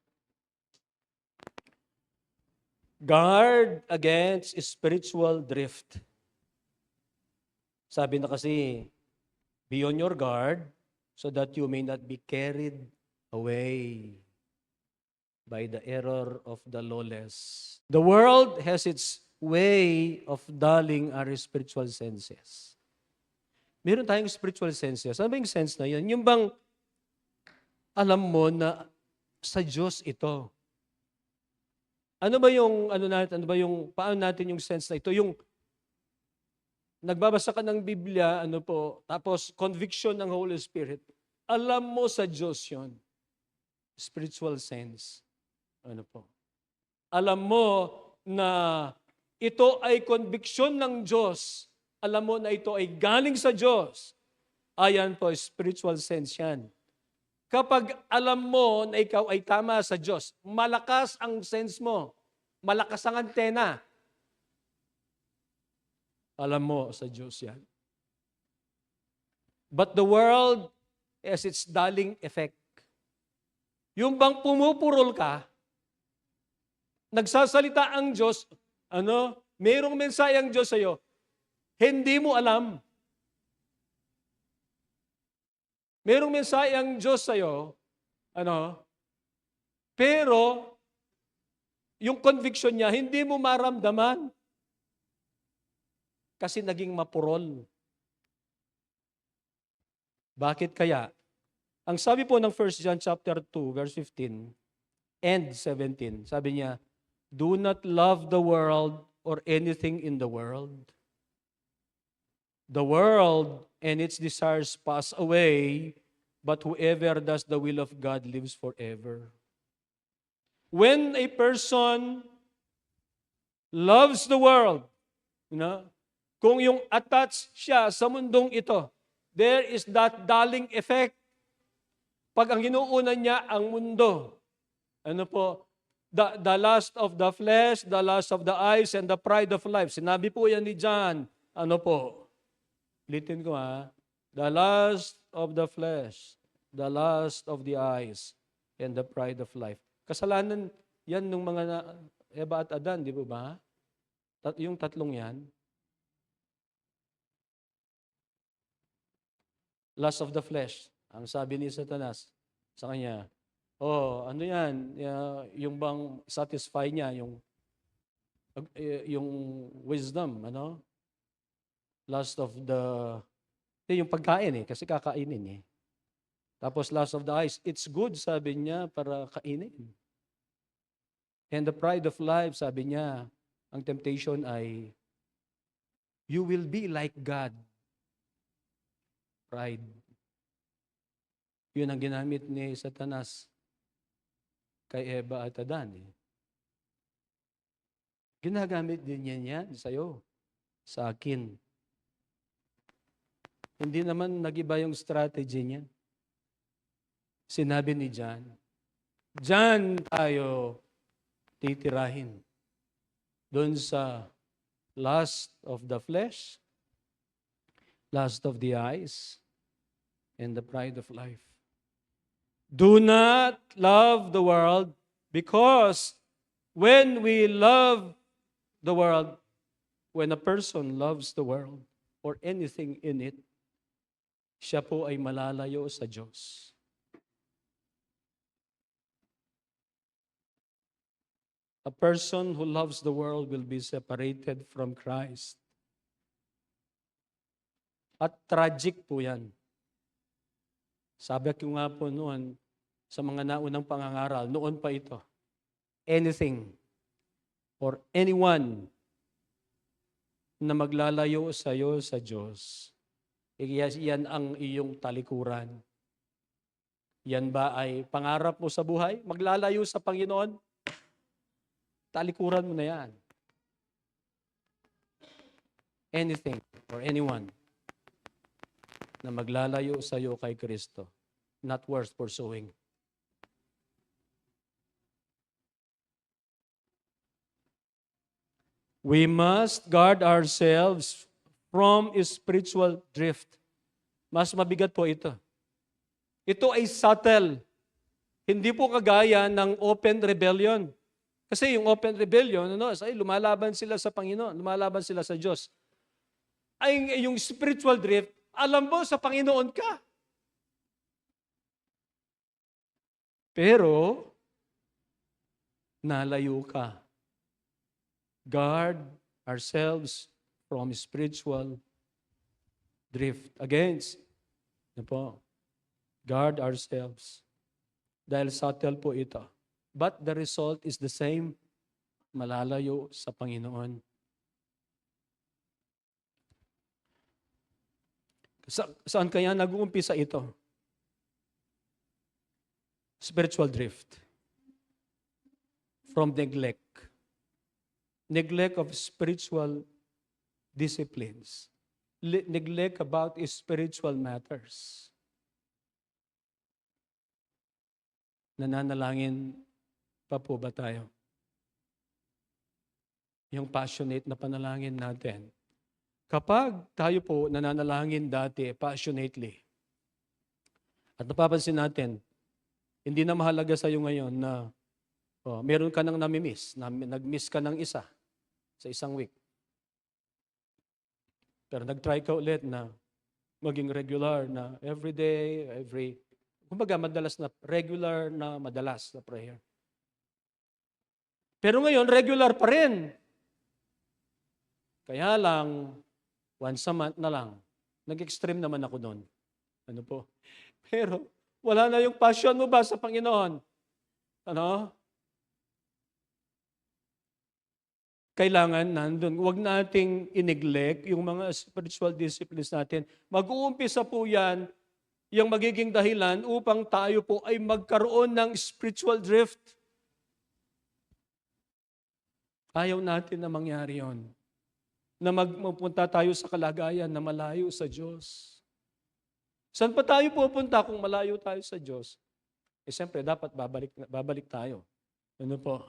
Guard against spiritual drift. Sabi na kasi, be on your guard so that you may not be carried away by the error of the lawless. The world has its way of dulling our spiritual senses. Meron tayong spiritual senses. Ano ba yung sense na yun? Yung bang alam mo na sa Diyos ito. Ano ba yung, paano natin yung sense na ito? Yung nagbabasa ka ng Biblia, tapos conviction ng Holy Spirit. Alam mo sa Diyos yun. Spiritual sense. Alam mo na ito ay conviction ng Diyos. Alam mo na ito ay galing sa Diyos. Ayan po, spiritual sense yan. Kapag alam mo na ikaw ay tama sa Diyos, malakas ang sense mo. Malakas ang antena. Alam mo sa Diyos yan. But the world has its dulling effect. Yung bang pumupurol ka, nagsasalita ang Diyos, mayroong mensahe ang Diyos sa'yo, hindi mo alam. Mayroong mensahe ang Diyos sa'yo, pero yung conviction niya, hindi mo maramdaman. Kasi naging mapurol. Bakit kaya? Ang sabi po ng 1 John chapter 2, verse 15 and 17, sabi niya, do not love the world or anything in the world. The world and its desires pass away, but whoever does the will of God lives forever. When a person loves the world, kung yung attached siya sa mundong ito, there is that dulling effect. Pag ang hinuunan niya ang mundo, the lust of the flesh, the lust of the eyes, and the pride of life. Sinabi po yan ni John, ulitin ko the lust of the flesh, the lust of the eyes, and the pride of life. Kasalanan yan ng mga Eva at Adan, di ba? Yung tatlong yan. Lust of the flesh. Ang sabi ni Satanas sa kanya, ano yan? Yung bang satisfy niya, yung wisdom, Lust of yung pagkain kasi kakainin Tapos lust of the eyes, it's good, sabi niya, para kainin. And the pride of life, sabi niya, ang temptation ay, you will be like God. Pride. Yun ang ginamit ni Satanas kay Eva at Adan. Ginagamit din niya sa'yo, sa akin. Hindi naman nag-iba yung strategy niya. Sinabi ni John, diyan tayo titirahin. Doon sa lust of the flesh, lust of the eyes, and the pride of life. Do not love the world, because when we love the world, when a person loves the world or anything in it, siya po ay malalayo sa Diyos. A person who loves the world will be separated from Christ. At tragic po yan. Sabi ko nga po noon, sa mga naunang pangangaral, noon pa ito, anything or anyone na maglalayo sa iyo sa Diyos, yan ang iyong talikuran. Yan ba ay pangarap mo sa buhay? Maglalayo sa Panginoon? Talikuran mo na yan. Anything or anyone na maglalayo sa iyo kay Kristo, not worth pursuing. We must guard ourselves from spiritual drift. Mas mabigat po ito. Ito ay subtle. Hindi po kagaya ng open rebellion. Kasi yung open rebellion, ay lumalaban sila sa Panginoon, lumalaban sila sa Diyos. Ay yung spiritual drift, alam mo sa Panginoon ka. Pero, nalayo ka. Guard ourselves from spiritual drift. Against, guard ourselves. Dahil subtle po ito. But the result is the same. Malalayo sa Panginoon. Saan kaya nag-uumpisa ito? Spiritual drift. From neglect. Neglect of spiritual disciplines. Neglect about spiritual matters. Nananalangin pa po ba tayo? Yung passionate na panalangin natin. Kapag tayo po nananalangin dati passionately, at napapansin natin, hindi na mahalaga sa iyo ngayon na meron ka nang namimiss, nag-miss ka ng isa sa isang week. Pero nag-try ka ulit na maging regular na everyday, kumbaga madalas na, regular na madalas na prayer. Pero ngayon, regular pa rin. Kaya lang, once a month na lang. Nag-extreme naman ako doon. Ano po? Pero, wala na yung passion mo ba sa Panginoon? Kailangan nandun. Huwag nating i-neglect yung mga spiritual disciplines natin. Mag-uumpisa po yan, yung magiging dahilan upang tayo po ay magkaroon ng spiritual drift. Ayaw natin na mangyari yon. Na magpunta tayo sa kalagayan na malayo sa Diyos. Saan pa tayo pupunta kung malayo tayo sa Diyos? Siyempre, dapat babalik tayo. Ano po?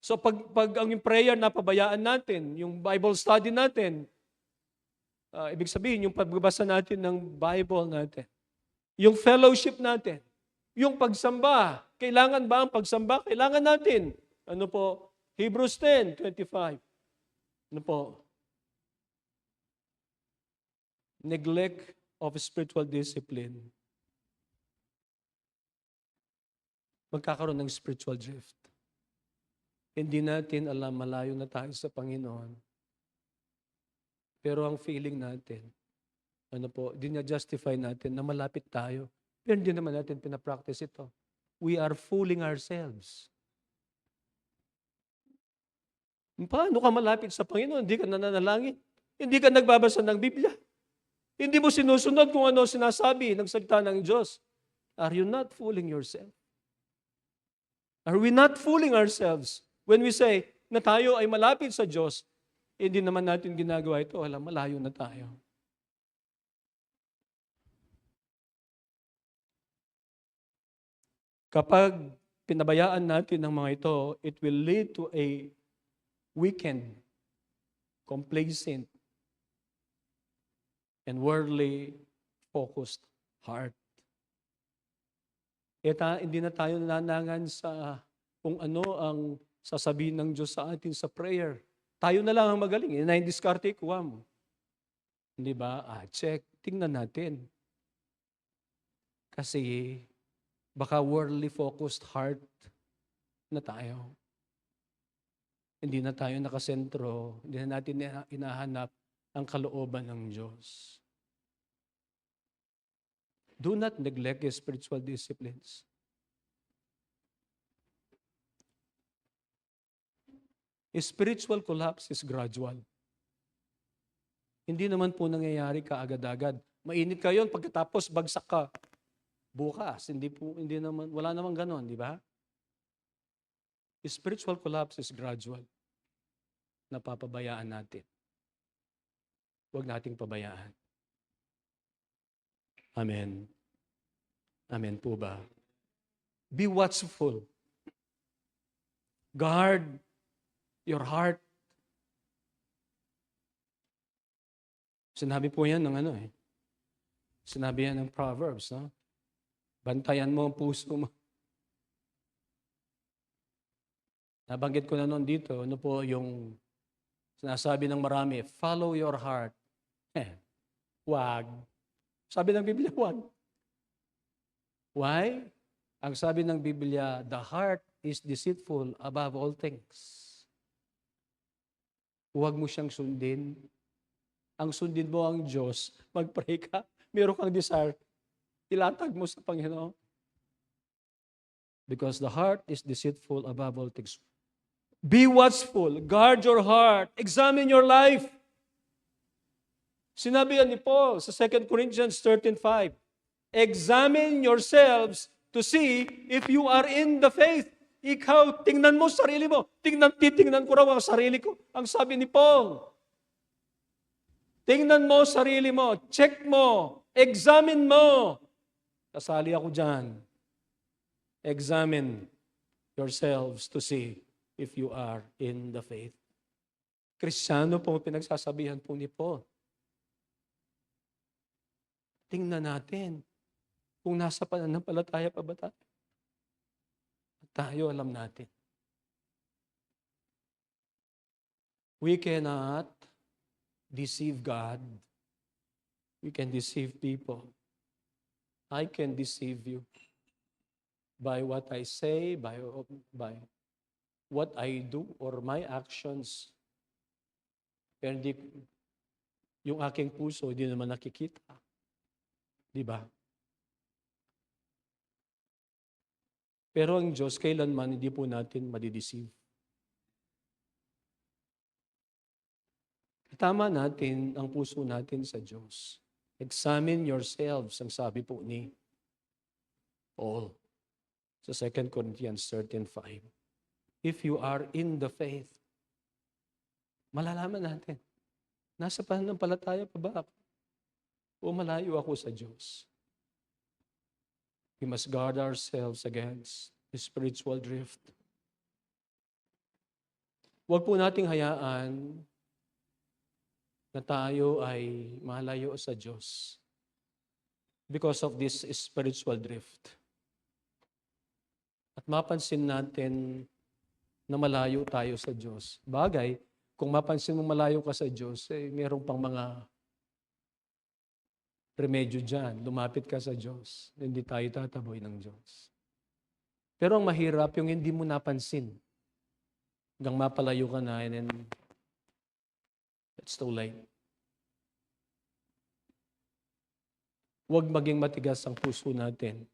So, pag ang prayer na pabayaan natin, yung Bible study natin, ibig sabihin, yung pagbabasa natin ng Bible natin, yung fellowship natin, yung pagsamba, kailangan ba ang pagsamba? Kailangan natin. Ano po? Hebrews 10:25. Ano po? Neglect of spiritual discipline. Magkakaroon ng spiritual drift. Hindi natin alam, malayo na tayo sa Panginoon. Pero ang feeling natin, justify natin na malapit tayo. Pero hindi naman natin pinapractice ito. We are fooling ourselves. Paano ka malapit sa Panginoon? Hindi ka nananalangin. Hindi ka nagbabasa ng Biblia. Hindi mo sinusunod kung ano sinasabi ng salita ng Diyos. Are you not fooling yourself? Are we not fooling ourselves when we say na tayo ay malapit sa Diyos, hindi naman natin ginagawa ito, malayo na tayo. Kapag pinabayaan natin ng mga ito, it will lead to a weakened, complacent, and worldly focused heart. Hindi na tayo nananangan sa kung ano ang sasabihin ng Diyos sa atin sa prayer. Tayo na lang ang magaling. Na yung diskarte, kuha mo. Hindi ba? Check. Tingnan natin. Kasi baka worldly focused heart na tayo. hindi na tayo nakasentro, hindi na natin inahanap ang kalooban ng Diyos. Do not neglect your spiritual disciplines. A spiritual collapse is gradual. Hindi naman po nangyayari kaagad-agad. Mainit ka yun, pagkatapos bagsak ka. Bukas, hindi naman, wala namang ganon, di ba? A spiritual collapse is gradual. Napapabayaan natin. Huwag nating pabayaan. Amen. Amen po ba? Be watchful. Guard your heart. Sinabi po yan ng Sinabi yan ng Proverbs, no? Bantayan mo ang puso mo. Nabanggit ko na noon dito, ano po yung sinasabi ng marami, follow your heart. Wag. Sabi ng Biblia, wag. Why? Ang sabi ng Biblia, the heart is deceitful above all things. Huwag mo siyang sundin. Ang sundin mo ang Diyos, mag-pray ka, meron kang desire, ilatag mo sa Panginoon. Because the heart is deceitful above all things. Be watchful, guard your heart, examine your life. Sinabi yan ni Paul sa 2 Corinthians 13:5. Examine yourselves to see if you are in the faith. Ikaw, tingnan mo sarili mo. Titingnan ko raw ang sarili ko. Ang sabi ni Paul. Tingnan mo sarili mo. Check mo. Examine mo. Kasali ako dyan. Examine yourselves to see if you are in the faith. Kristiyano po pinagsasabihan po ni Paul. Tingnan natin kung nasa pananampalataya pa ba tayo. Tayo alam natin. We cannot deceive God. We can deceive people. I can deceive you by what I say, by what I do, or my actions. Pero yung aking puso, hindi naman nakikita. Di ba? Pero ang Diyos, kailanman hindi po natin madideceive. Tama natin ang puso natin sa Diyos. Examine yourselves, ang sabi po ni Paul sa 2 Corinthians 13:5. If you are in the faith, malalaman natin, nasa pananampalataya pa ba ako? O malayo ako sa Diyos? We must guard ourselves against the spiritual drift. Huwag po nating hayaan na tayo ay malayo sa Diyos because of this spiritual drift. At mapansin natin na malayo tayo sa Diyos. Bagay, kung mapansin mo malayo ka sa Diyos, mayroong pang mga remedyo dyan. Lumapit ka sa Diyos. Hindi tayo tataboy ng Diyos. Pero ang mahirap yung hindi mo napansin. Hanggang mapalayo ka na and then it's too late. Huwag maging matigas ang puso natin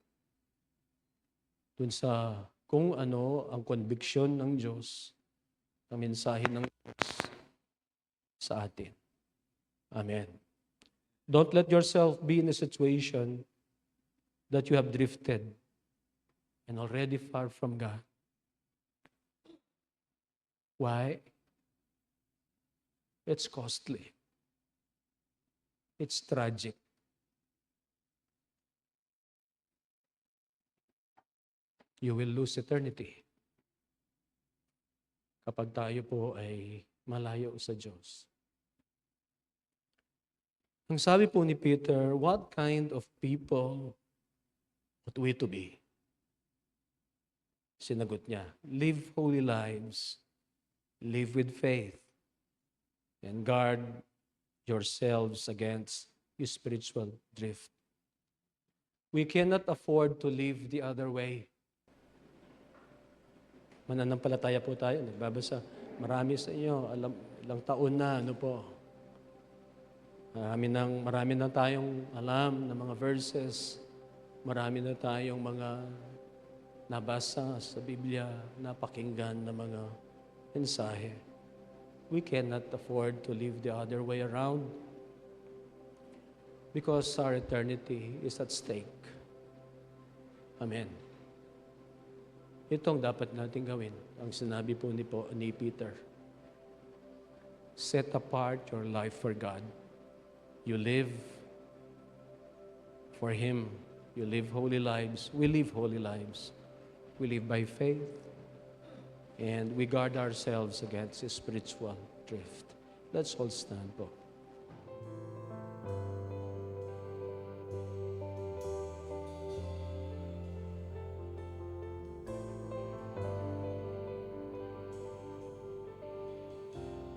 dun sa kung ano ang conviction ng Diyos, ang mensahe ng Diyos sa atin. Amen. Don't let yourself be in a situation that you have drifted and already far from God. Why? It's costly. It's tragic. You will lose eternity kapag tayo po ay malayo sa Diyos. Ang sabi po ni Peter, what kind of people ought we to be? Sinagot niya, live holy lives, live with faith, and guard yourselves against spiritual drift. We cannot afford to live the other way. Mananampalataya po tayo, nagbabasa. Marami sa inyo, ilang taon na, ano po. Marami na tayong alam ng mga verses. Marami na tayong mga nabasa sa Biblia, napakinggan na mga mensahe. We cannot afford to live the other way around because our eternity is at stake. Amen. Itong dapat natin gawin, ang sinabi po ni Peter. Set apart your life for God. You live for Him. You live holy lives. We live holy lives. We live by faith. And we guard ourselves against spiritual drift. Let's all stand po.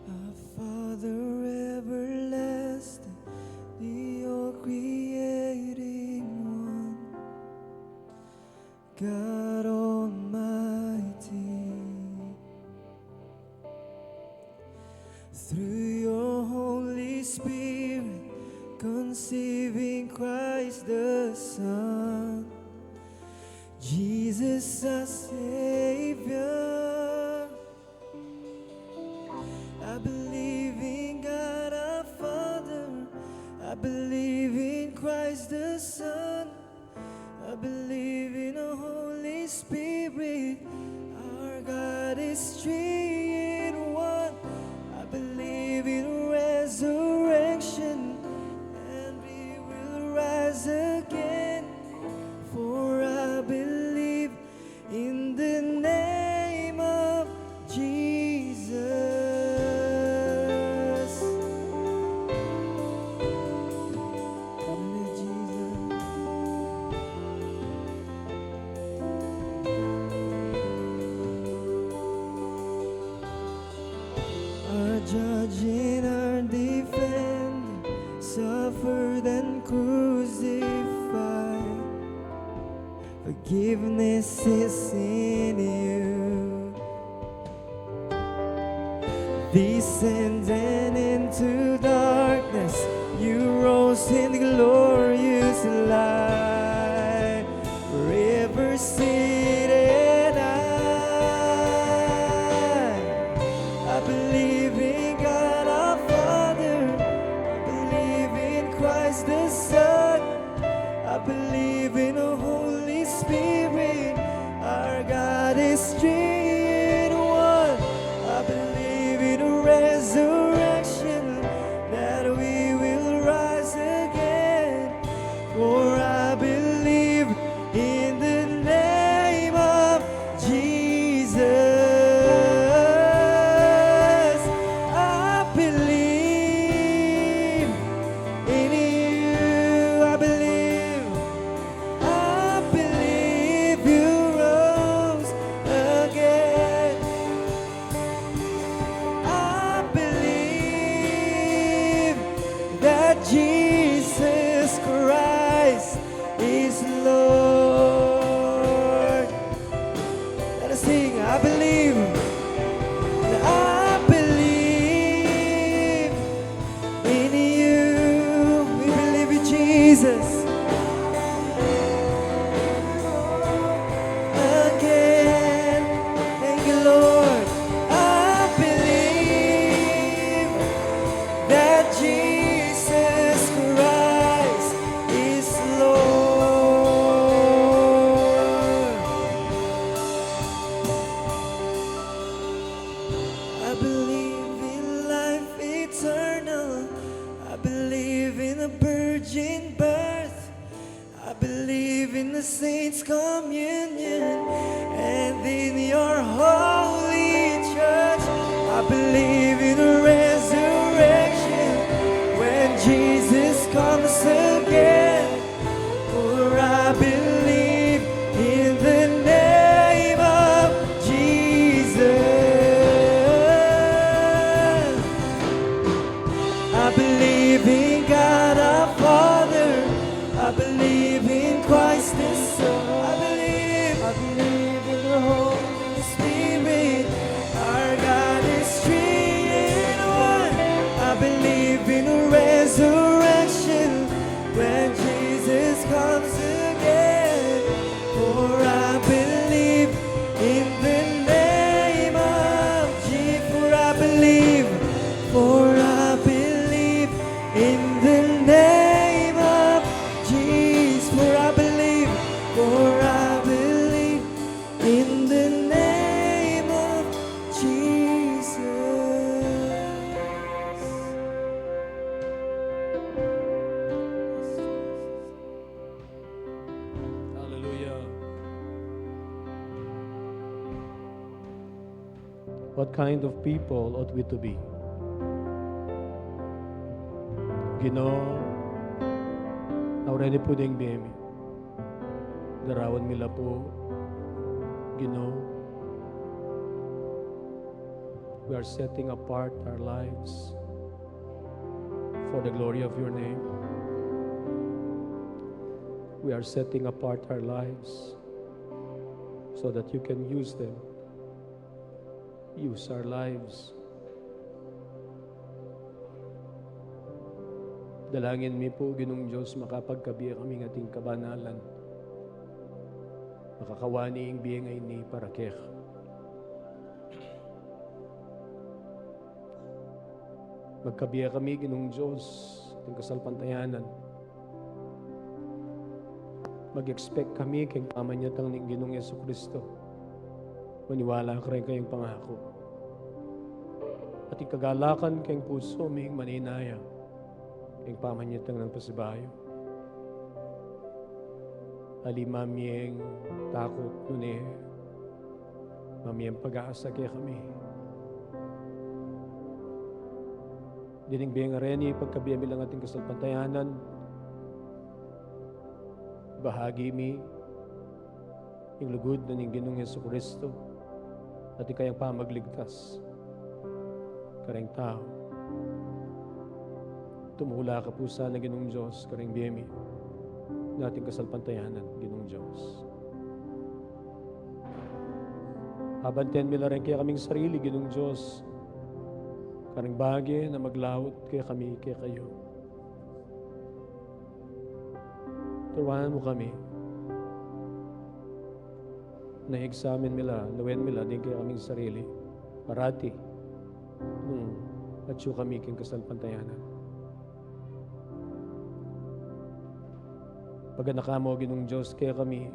Our Father everlasting, the all-creating one, God Almighty, through your Holy Spirit, conceiving Christ the Son, Jesus our Savior. I believe in God our Father, I believe in Christ the Son, I believe in the Holy Spirit, our God is three in one. I believe in resurrection, and we will rise again, for I believe in the name of Jesus. Our judge and our defender suffered and crucified. Forgiveness is in you. Descending into darkness, you rose in glorious light. Forever seated I believe in God our Father, I believe in Christ the Son, I believe in the Holy Spirit, our God is three in one. I believe in a resurrection, that we will rise again, for I believe in the name of Jesus. I believe in you. I believe you rose again. I believe that Jesus Christ is Lord. Let us sing. I believe. I believe in you. We believe in Jesus. Again, thank you, Lord. I believe that Jesus Christ is Lord. I believe in life eternal. I believe in a virgin birth. I believe in the saints' communion and in your holy church. I believe in the resurrection when Jesus comes again. For I believe in the name of Jesus. I believe in God our Father, I believe in Christ the Son, I believe in the Holy Spirit, our God is in the name of Jesus. For I believe in the name of Jesus. Hallelujah. What kind of people ought we to be? Ginoo, naureni po ding biyemi. Darawan mila po, Ginoo. We are setting apart our lives for the glory of your name. We are setting apart our lives so that you can use them. Use our lives. Dalangin mi po, Ginoong Diyos, makapagkabiya kami ng ating kabanalan. Makakawani ang biyengay ni Parakeh. Magkabiya kami, Ginoong Diyos, ating kasalpantayanan. Mag-expect kami kay pamanyatang ng Ginoong Yesukristo. Maniwala ka rin kayong pangako. At ikagalakan kayong puso ming maninaya kayong pamanyatang ng pasibayo. Alimamiyeng takot nune, mamiyeng pag-aasa kaya kami. Diningbiyang areni, pagkabiyami lang ating kasalpantayanan, bahagi mi, yung lugod na ng Ginoong Yesukristo, at ikayang pamagligtas, kareng tao. Tumula ka po sana, Ginoong Diyos, kareng biyami, na ating kasalpantayanan, Ginoong Diyos. Habanten mila rin kaya kaming sarili, Ginoong Diyos, kareng bagay na maglawot kaya kami, kaya kayo. Turuan mo kami na examine mila, lawen mila, din kaya kaming sarili, parati, at siyo kami king kasalpantayanan. Pagka mo, Ginong Diyos, kaya kami,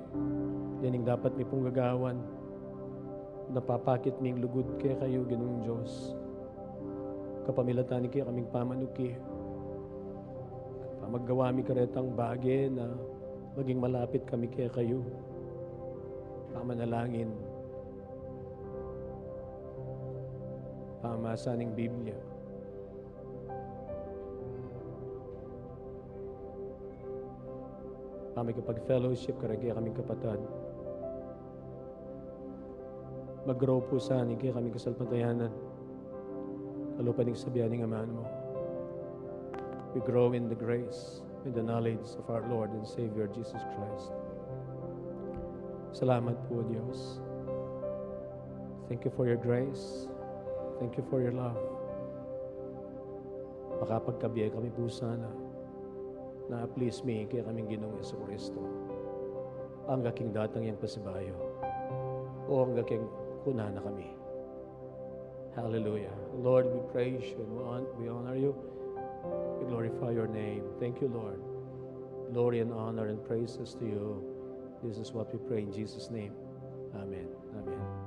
yan ang dapat may pong gagawan, napapakit ming lugod kaya kayo, Ginong Diyos. Kapamilatan kaya kaming pamanuki, maggawa mi karetang bagay na maging malapit kami kaya kayo. Pamanalangin, pamasa ng Biblia. Kami kapag fellowship, karagay kaming kapatid. Mag-grow po saan, kaya kaming kasalpantayanan. Kalupan ng sabihan ng Amaan mo. We grow in the grace, in the knowledge of our Lord and Savior, Jesus Christ. Salamat po, Diyos. Thank you for your grace. Thank you for your love. Makapagkabiyay kami po sana na please me, kaya kaming Ginoong Yesukristo. Ang gaking datang yung pasibayo o ang gaking kuna na kami. Hallelujah. Lord, we praise you and we honor you. We glorify your name. Thank you, Lord. Glory and honor and praises to you. This is what we pray in Jesus' name. Amen. Amen.